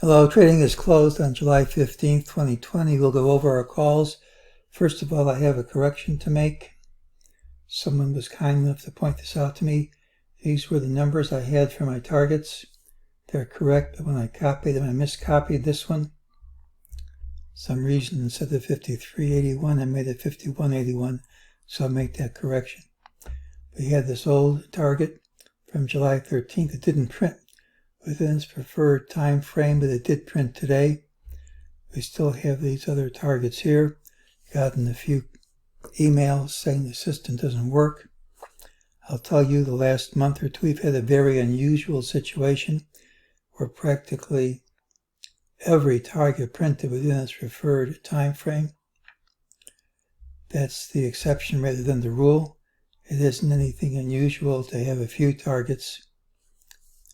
Hello, trading is closed on July 15th, 2020. We'll go over our calls. First of all, I have a correction to make. Someone was kind enough to point this out to me. These were the numbers I had for my targets. They're correct, but when I copied them, I miscopied this one. Some reason instead of 53.81, I made it 51.81, so I'll make that correction. We had this old target from July 13th. It didn't print within its preferred time frame, but it did print today. We still have these other targets here. Gotten a few emails saying the system doesn't work. I'll tell you, the last month or two we've had a very unusual situation where practically every target printed within its preferred time frame. That's the exception rather than the rule. It isn't anything unusual to have a few targets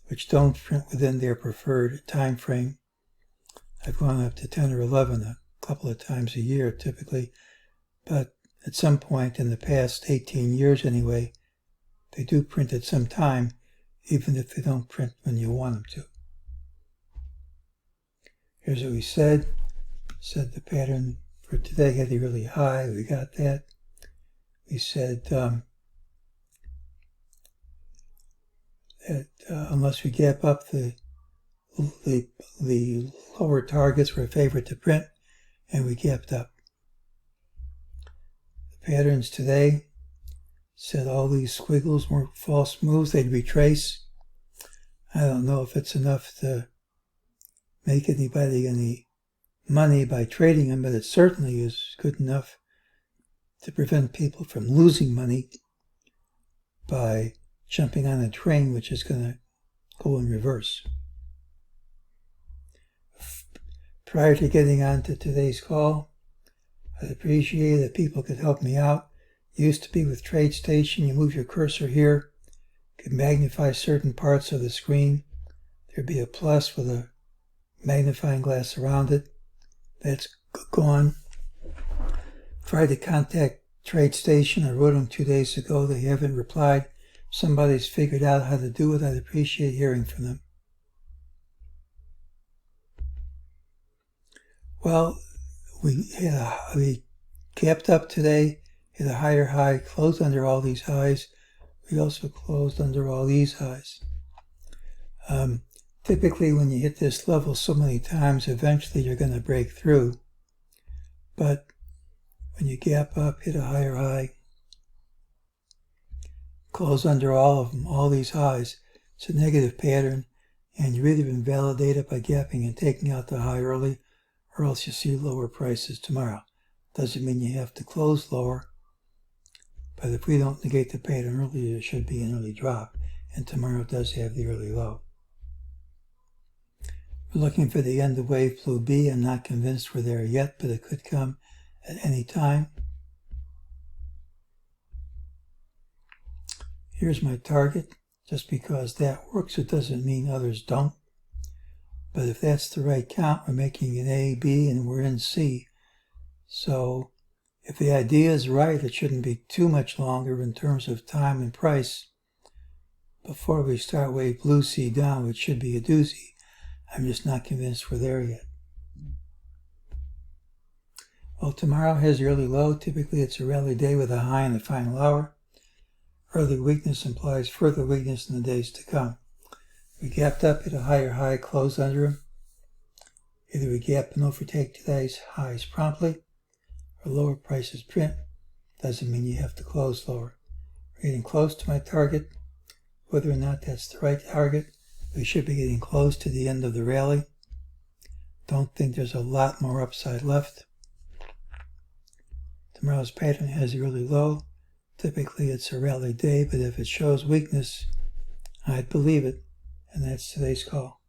which don't print within their preferred time frame. I've gone up to 10 or 11 a couple of times a year typically, but at some point in the past 18 years anyway, they do print at some time, even if they don't print when you want them to. Here's what we said. Said the pattern for today had a really high. We got that. We said that unless we gap up the lower targets were a favorite to print, and we gapped up. The patterns today said all these squiggles were false moves. They'd retrace. I don't know if it's enough to make anybody any money by trading them, but it certainly is good enough to prevent people from losing money by jumping on a train which is going to go in reverse. Prior to getting on to today's call, I'd appreciate it if people could help me out. It used to be with TradeStation, you move your cursor here, you could magnify certain parts of the screen. There'd be a plus with a magnifying glass around it. That's gone. Tried to contact TradeStation. I wrote them 2 days ago. They haven't replied. Somebody's figured out how to do it. I'd appreciate hearing from them. Well, we gapped up today, hit a higher high, closed under all these highs. We also closed under all these highs. Typically, when you hit this level so many times, eventually you're going to break through. But when you gap up, hit a higher high, close under all of them, all these highs, it's a negative pattern, and you either invalidate it by gapping and taking out the high early, or else you see lower prices tomorrow. Doesn't mean you have to close lower, but if we don't negate the pattern early, there should be an early drop, and tomorrow does have the early low. We're looking for the end of wave blue B. I'm not convinced we're there yet, but it could come at any time. Here's my target. Just because that works, it doesn't mean others don't. But if that's the right count, we're making an A, B, and we're in C. So if the idea is right, it shouldn't be too much longer in terms of time and price before we start wave blue C down, which should be a doozy. I'm just not convinced we're there yet. Well, tomorrow has the early low. Typically, it's a rally day with a high in the final hour. Early weakness implies further weakness in the days to come. We gapped up at a higher high, closed under them. Either we gap and overtake today's highs promptly, or lower prices print. Doesn't mean you have to close lower. We're getting close to my target. Whether or not that's the right target, we should be getting close to the end of the rally. Don't think there's a lot more upside left. Tomorrow's pattern has a really low. Typically it's a rally day, but if it shows weakness, I'd believe it, and that's today's call.